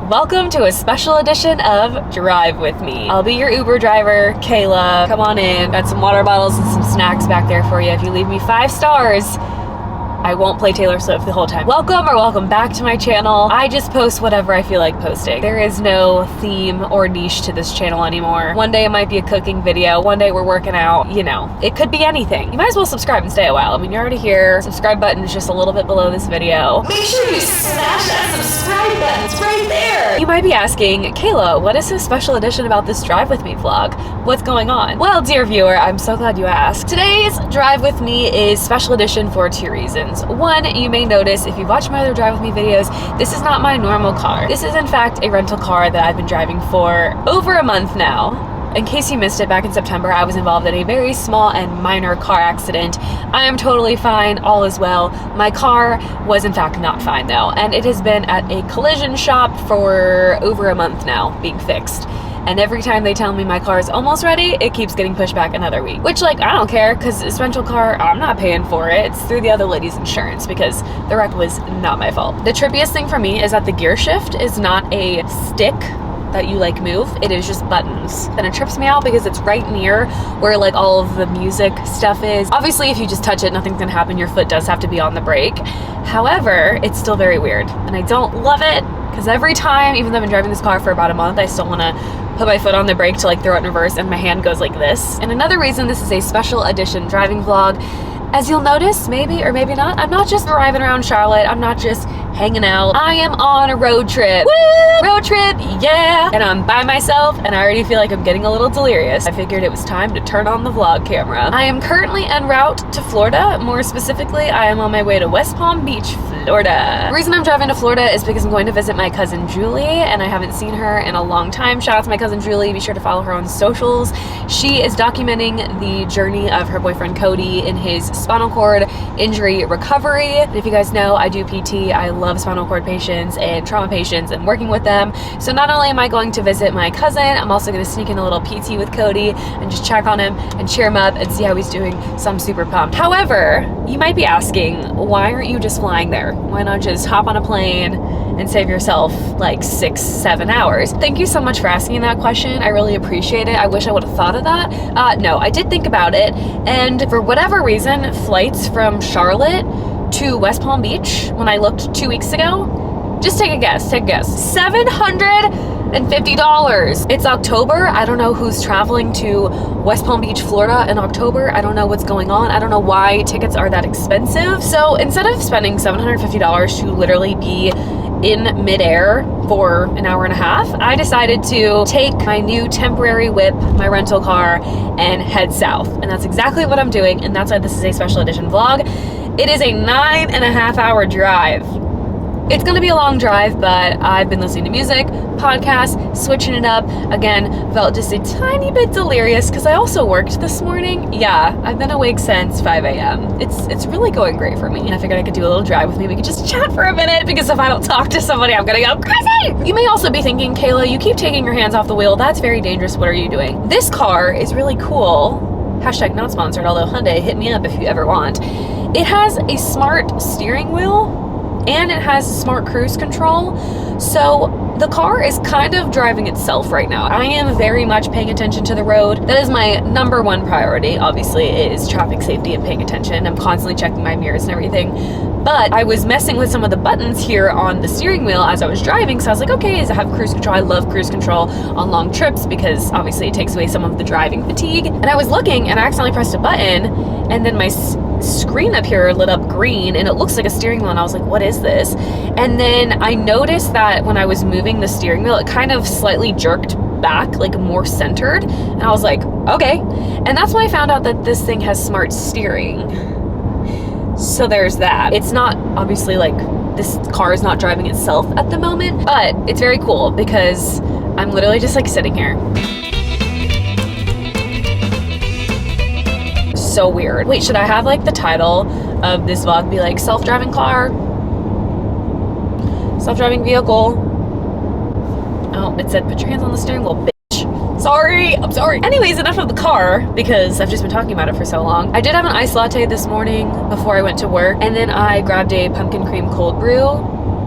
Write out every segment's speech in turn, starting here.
Welcome to a special edition of Drive With Me. I'll be your Uber driver, Kayla. Come on in. Got some water bottles and some snacks back there for you. If you leave me 5 stars, I won't play Taylor Swift the whole time. Welcome back to my channel. I just post whatever I feel like posting. There is no theme or niche to this channel anymore. One day it might be a cooking video. One day we're working out. You know, it could be anything. You might as well subscribe and stay a while. I mean, you're already here. Subscribe button is just a little bit below this video. Make sure you smash that subscribe button. It's right there. You might be asking, Kayla, what is this special edition about this Drive With Me vlog? What's going on? Well, dear viewer, I'm so glad you asked. Today's Drive With Me is special edition for 2 reasons. One, you may notice if you've watched my other Drive With Me videos, this is not my normal car. This is in fact a rental car that I've been driving for over a month now. In case you missed it, back in September, I was involved in a very small and minor car accident. I am totally fine, all is well. My car was in fact not fine though, and it has been at a collision shop for over a month now, being fixed. And every time they tell me my car is almost ready, it keeps getting pushed back another week. Which, like, I don't care, because this rental car, I'm not paying for it. It's through the other lady's insurance, because the wreck was not my fault. The trippiest thing for me is that the gear shift is not a stick that you like move, it is just buttons. And it trips me out because it's right near where like all of the music stuff is. Obviously, if you just touch it, nothing's gonna happen. Your foot does have to be on the brake. However, it's still very weird, and I don't love it, because every time, even though I've been driving this car for about a month, I still wanna put my foot on the brake to like throw it in reverse, and my hand goes like this. And another reason this is a special edition driving vlog, as you'll notice, maybe or maybe not, I'm not just driving around Charlotte, I'm not just hanging out. I am on a road trip. Woo! Road trip, yeah! And I'm by myself, and I already feel like I'm getting a little delirious. I figured it was time to turn on the vlog camera. I am currently en route to Florida. More specifically, I am on my way to West Palm Beach, Florida. The reason I'm driving to Florida is because I'm going to visit my cousin Julie, and I haven't seen her in a long time. Shout out to my cousin Julie. Be sure to follow her on socials. She is documenting the journey of her boyfriend Cody in his spinal cord injury recovery. And if you guys know, I do PT. I love spinal cord patients and trauma patients and working with them. So not only am I going to visit my cousin, I'm also going to sneak in a little PT with Cody and just check on him and cheer him up and see how he's doing. So I'm super pumped. However, you might be asking, why aren't you just flying there? Why not just hop on a plane and save yourself like 6-7 hours? Thank you so much for asking that question. I really appreciate it. I wish I would have thought of that. No, I did think about it, and for whatever reason, flights from Charlotte to West Palm Beach, when I looked 2 weeks ago, just take a guess, $750. It's October. I don't know who's traveling to West Palm Beach, Florida in October. I don't know what's going on. I don't know why tickets are that expensive. So instead of spending $750 to literally be in midair for an hour and a half, I decided to take my new temporary whip, my rental car, and head south. And that's exactly what I'm doing, and that's why this is a special edition vlog. It is a 9.5-hour drive. It's gonna be a long drive, but I've been listening to music, podcasts, switching it up. Again, felt just a tiny bit delirious because I also worked this morning. Yeah, I've been awake since 5 a.m. It's really going great for me. And I figured I could do a little drive with me. We could just chat for a minute, because if I don't talk to somebody, I'm gonna go crazy. You may also be thinking, Kayla, you keep taking your hands off the wheel. That's very dangerous. What are you doing? This car is really cool. Hashtag not sponsored, although Hyundai, hit me up if you ever want. It has a smart steering wheel, and it has smart cruise control. So the car is kind of driving itself right now. I am very much paying attention to the road. That is my number one priority, obviously, is traffic safety and paying attention. I'm constantly checking my mirrors and everything. But I was messing with some of the buttons here on the steering wheel as I was driving, so I was like, okay, does it have cruise control? I love cruise control on long trips because obviously it takes away some of the driving fatigue. And I was looking, and I accidentally pressed a button, and then my screen up here lit up green, and it looks like a steering wheel, and I was like, what is this? And then I noticed that when I was moving the steering wheel, it kind of slightly jerked back, like more centered, and I was like, okay. And that's when I found out that this thing has smart steering. So there's that. It's not, obviously, like, this car is not driving itself at the moment, but it's very cool because I'm literally just like sitting here. So weird. Wait, should I have like the title of this vlog be like self-driving car? Self-driving vehicle? Oh, it said put your hands on the steering wheel, bitch. Sorry, I'm sorry. Anyways, enough of the car, because I've just been talking about it for so long. I did have an iced latte this morning before I went to work, and then I grabbed a pumpkin cream cold brew.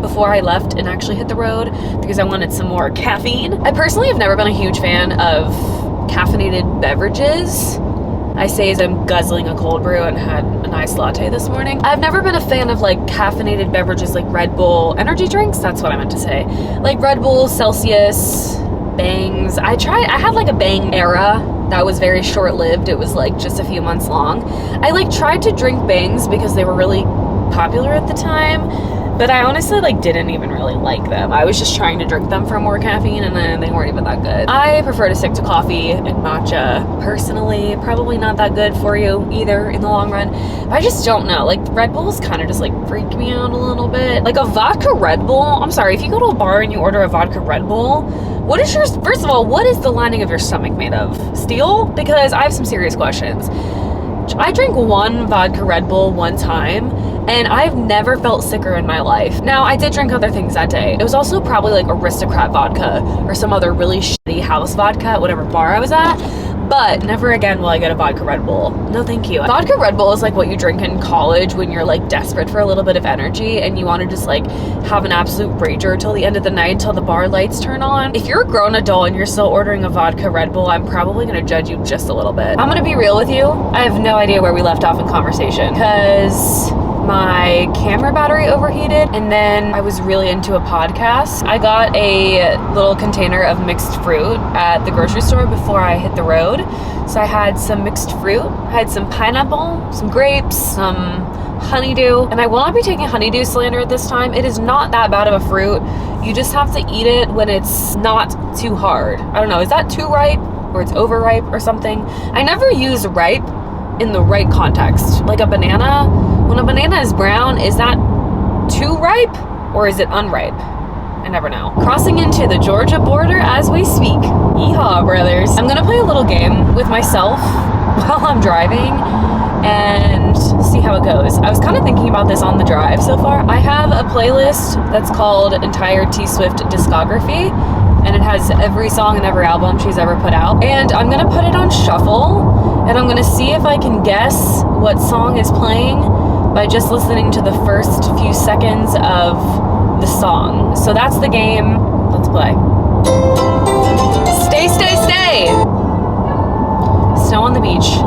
before I left and actually hit the road because I wanted some more caffeine. I personally have never been a huge fan of caffeinated beverages. I say as I'm guzzling a cold brew and had an iced latte this morning. I've never been a fan of like caffeinated beverages like Red Bull energy drinks. That's what I meant to say. Like Red Bull, Celsius, Bangs. I had like a Bang era that was very short-lived. It was like just a few months long. I like tried to drink Bangs because they were really popular at the time. But I honestly like didn't even really like them. I was just trying to drink them for more caffeine and then they weren't even that good. I prefer to stick to coffee and matcha personally. Probably not that good for you either in the long run. But I just don't know. Like Red Bulls kind of just like freak me out a little bit. Like a vodka Red Bull. I'm sorry, if you go to a bar and you order a vodka Red Bull, first of all, what is the lining of your stomach made of? Steel? Because I have some serious questions. I drank one vodka Red Bull one time and I've never felt sicker in my life. Now, I did drink other things that day. It was also probably like Aristocrat vodka or some other really shitty house vodka at whatever bar I was at. But never again will I get a vodka Red Bull. No, thank you. Vodka Red Bull is like what you drink in college when you're like desperate for a little bit of energy and you want to just like have an absolute rager till the end of the night till the bar lights turn on. If you're a grown adult and you're still ordering a vodka Red Bull, I'm probably going to judge you just a little bit. I'm going to be real with you. I have no idea where we left off in conversation because my camera battery overheated and then I was really into a podcast. I got a little container of mixed fruit at the grocery store before I hit the road. So I had some mixed fruit, I had some pineapple, some grapes, some honeydew, and I will not be taking honeydew slander at this time. It is not that bad of a fruit. You just have to eat it when it's not too hard. I don't know, is that too ripe or it's overripe or something? I never use ripe in the right context. Like a banana, when a banana is brown, is that too ripe or is it unripe? I never know. Crossing into the Georgia border as we speak. Yeehaw, brothers. I'm gonna play a little game with myself while I'm driving and see how it goes. I was kind of thinking about this on the drive so far. I have a playlist that's called Entire T Swift Discography, and it has every song and every album she's ever put out. And I'm gonna put it on shuffle, and I'm gonna see if I can guess what song is playing by just listening to the first few seconds of the song. So that's the game. Let's play. Stay, stay, stay! Snow on the beach.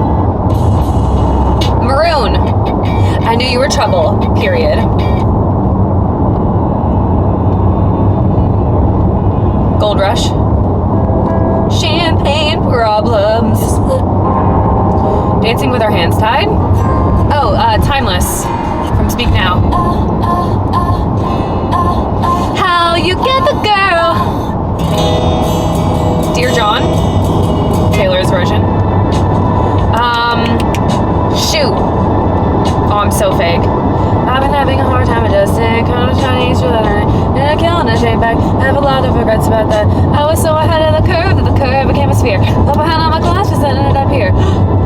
Maroon. I knew you were trouble, period. Gold Rush. Champagne problems. Dancing with our hands tied. Oh, Timeless from Speak Now. How you get the girl. Dear John. Taylor's version. Shoot. Oh, I'm so fake. I've been having a hard time adjusting. Kind of Chinese for that night. And I killing a shame back. I have a lot of regrets about that. I was so ahead of the curve that the curve became a sphere. Left behind on my glass, just ended up here.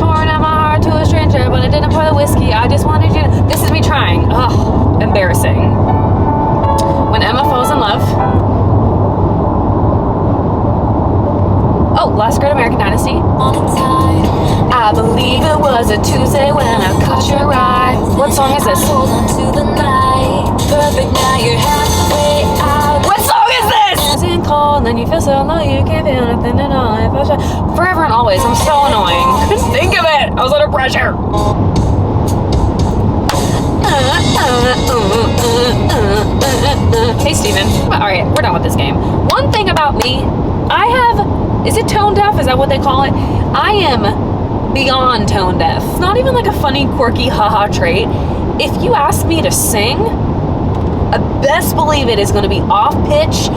Pouring out my heart to a stranger, but I didn't pour the whiskey. I just wanted you to... This is me trying. Ugh. Embarrassing. When Emma Falls in Love. Oh, Last Great American Dynasty. I believe it was a Tuesday when I caught your eye. What song is this? Hold on to the night. Perfect, now you're halfway out. What song is this? It's cold, and then you feel so low you can't feel nothing at all. Forever and Always. I'm so annoying. Couldn't think of it. I was under pressure. Hey, Steven. Alright, we're done with this game. One thing about me, I have... Is it tone deaf? Is that what they call it? I am beyond tone deaf. It's not even like a funny, quirky, haha trait. If you ask me to sing, I best believe it is going to be off pitch,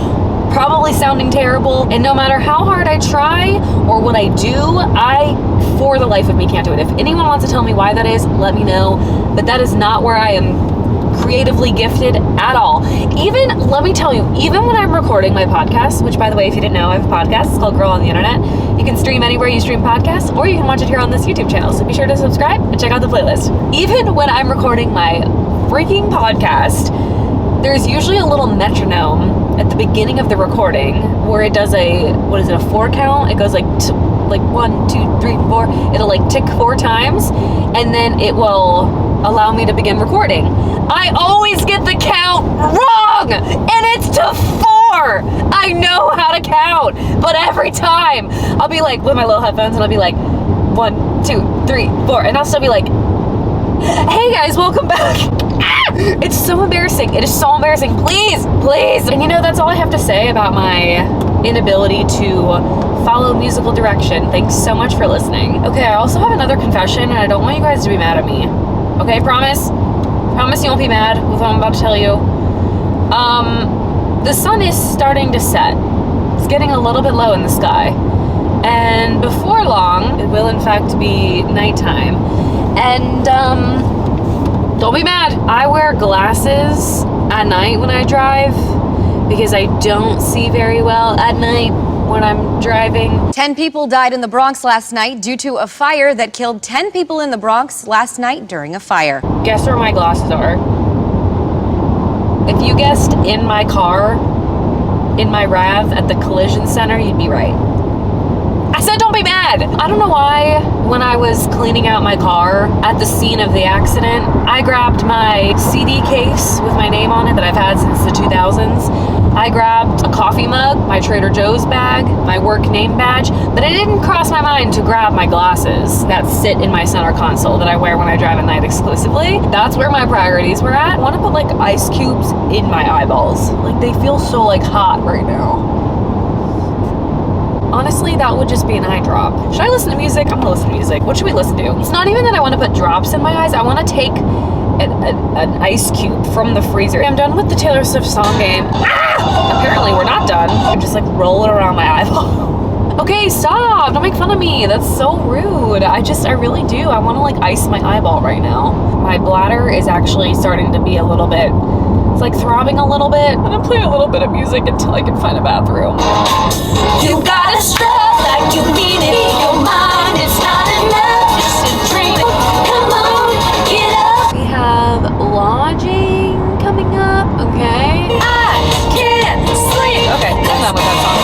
probably sounding terrible, and no matter how hard I try or what I do, I, for the life of me, can't do it. If anyone wants to tell me why that is, let me know, but that is not where I am creatively gifted at all. Even, let me tell you, even when I'm recording my podcast, which by the way, if you didn't know, I have a podcast, it's called Girl on the Internet. You can stream anywhere you stream podcasts, or you can watch it here on this YouTube channel, so be sure to subscribe and check out the playlist. Even when I'm recording my freaking podcast, there's usually a little metronome at the beginning of the recording where it does a, what is it, a 4 count? It goes like 1, 2, 3, 4. It'll like tick 4 times, and then it will allow me to begin recording. I always get the count wrong, and it's to 4. I know how to count, but every time I'll be like with my little headphones, and I'll be like 1, 2, 3, 4, and I'll still be like, hey guys, welcome back. It's so embarrassing. It is so embarrassing. Please, please. And you know, that's all I have to say about my inability to follow musical direction. Thanks so much for listening. Okay, I also have another confession, and I don't want you guys to be mad at me. Okay, promise? Promise you won't be mad with what I'm about to tell you. The sun is starting to set. It's getting a little bit low in the sky. And before long, it will in fact be nighttime. And, don't be mad. I wear glasses at night when I drive because I don't see very well at night when I'm driving. 10 people died in the Bronx last night due to a fire that killed 10 people in the Bronx last night during a fire. Guess where my glasses are? If you guessed in my car, in my RAV at the collision center, you'd be right. I said don't be mad. I don't know why when I was cleaning out my car at the scene of the accident, I grabbed my CD case with my name on it that I've had since the 2000s. I grabbed a coffee mug, my Trader Joe's bag, my work name badge, but it didn't cross my mind to grab my glasses that sit in my center console that I wear when I drive at night exclusively. That's where my priorities were at. I want to put like ice cubes in my eyeballs. Like they feel so like hot right now. Honestly, that would just be an eye drop. Should I listen to music? I'm gonna listen to music. What should we listen to? It's not even that I want to put drops in my eyes. I want to take an ice cube from the freezer. I'm done with the Taylor Swift song game. Ah! Apparently we're not done. I'm just like rolling around my eyeball. Okay, stop. Don't make fun of me. That's so rude. I really do. I want to like ice my eyeball right now. My bladder is actually starting to be a little bit, it's like throbbing a little bit. I'm gonna play a little bit of music until I can find a bathroom. You gotta strut like you mean it in your mind. It's not enough just to dream it. Come on, get up. We have lodging coming up, okay? I can't sleep. Okay, I'm done with that song.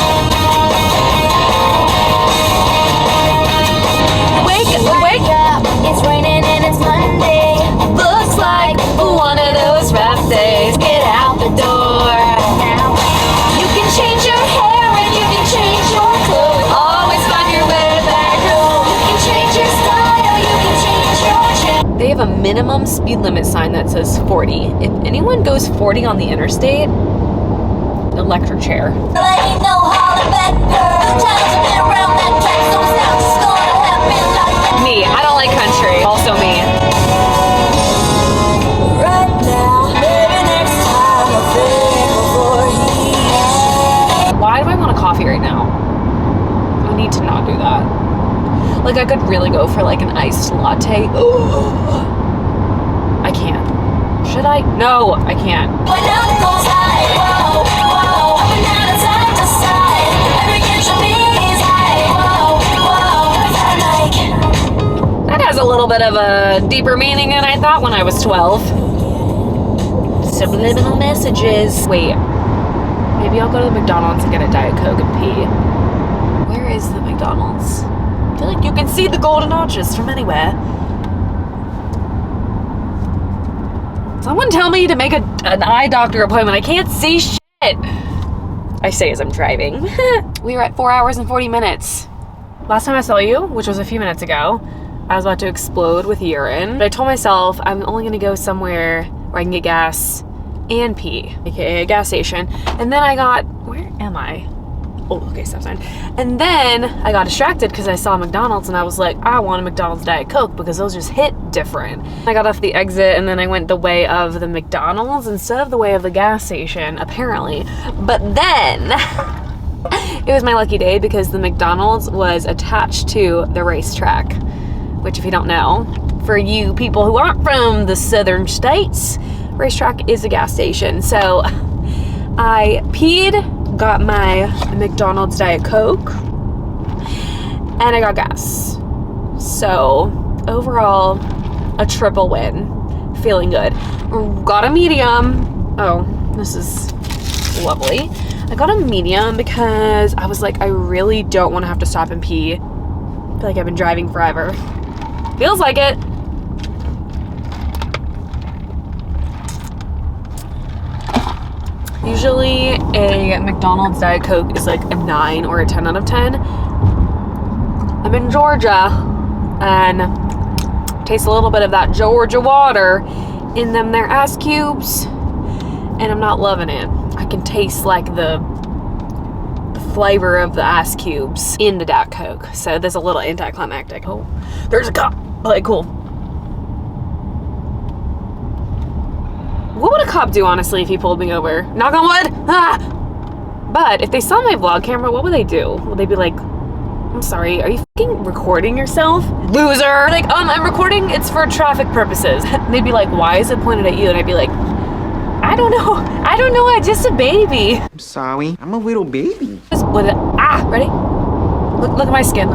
Wake up, it's raining and it's Monday. Looks like one of those rough days. Get out the door now. You can change your hair and you can change your clothes. Always find your way back home. You can change your style, you can change your chain. They have a minimum speed limit sign that says 40. If anyone goes 40 on the interstate, electric chair. Ain't no holler back, girl. Times have been around that track, so it's not just gonna happen like that. Me, I don't like country. Also me. Right now, maybe next time I think before he. Why do I want a coffee right now? I need to not do that. Like I could really go for like an iced latte. I can't. Should I? No, I can't. When out goes high, whoa, whoa, up and down and side to side. Every inch of me is high, whoa, whoa. That has a little bit of a deeper meaning than I thought when I was 12. Subliminal messages. Wait, maybe I'll go to the McDonald's and get a Diet Coke and pee. Where is the McDonald's? I feel like you can see the golden arches from anywhere. Someone tell me to make an eye doctor appointment. I can't see shit. I say as I'm driving. We were at 4 hours and 40 minutes. Last time I saw you, which was a few minutes ago, I was about to explode with urine. But I told myself I'm only gonna go somewhere where I can get gas and pee, aka a gas station. And then I got, where am I? Oh, okay, stop sign. And then I got distracted because I saw McDonald's and I was like, I want a McDonald's Diet Coke because those just hit different. I got off the exit and then I went the way of the McDonald's instead of the way of the gas station, apparently. But then it was my lucky day because the McDonald's was attached to the racetrack, which if you don't know, for you people who aren't from the southern states, racetrack is a gas station. So I peed, got my McDonald's Diet Coke, and I got gas. So overall, a triple win. Feeling good. Got a medium. Oh, this is lovely. I got a medium because I was like, I really don't want to have to stop and pee. I feel like I've been driving forever. Feels like it. Usually a McDonald's Diet Coke is like a 9 or a 10 out of 10. I'm in Georgia and taste a little bit of that Georgia water in them there ice cubes, and I'm not loving it. I can taste like the flavor of the ice cubes in the Diet Coke, so there's a little anticlimactic. Oh, there's a cop. Okay, cool. What would a cop do, honestly, if he pulled me over? Knock on wood! Ah! But if they saw my vlog camera, what would they do? Would they be like, I'm sorry, are you fucking recording yourself? Loser! Like, I'm recording, it's for traffic purposes. And they'd be like, why is it pointed at you? And I'd be like, I don't know, I'm just a baby. I'm sorry, I'm a little baby. Ready? Look at my skin.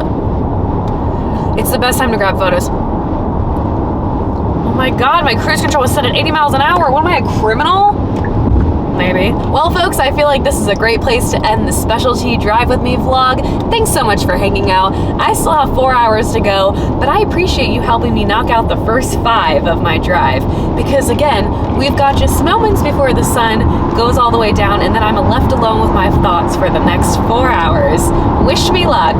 It's the best time to grab photos. Oh my god, my cruise control was set at 80 miles an hour. What am I, a criminal? Maybe. Well, folks, I feel like this is a great place to end the specialty Drive With Me vlog. Thanks so much for hanging out. I still have 4 hours to go, but I appreciate you helping me knock out the first 5 of my drive. Because again, we've got just moments before the sun goes all the way down, and then I'm left alone with my thoughts for the next 4 hours. Wish me luck.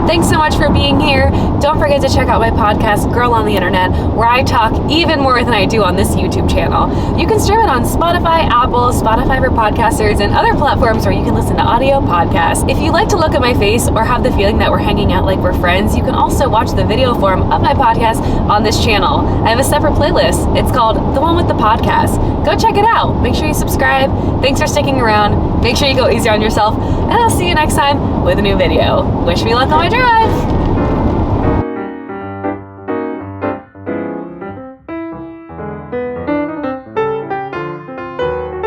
Thanks so much for being here. Don't forget to check out my podcast, Girl on the Internet, where I talk even more than I do on this YouTube channel. You can stream it on Spotify, Apple, Spotify for podcasters, and other platforms where you can listen to audio podcasts. If you like to look at my face or have the feeling that we're hanging out like we're friends, you can also watch the video form of my podcast on this channel. I have a separate playlist. It's called The One With The Podcast. Go check it out. Make sure you subscribe. Thanks for sticking around. Make sure you go easy on yourself, and I'll see you next time with a new video. Wish me luck on my drive.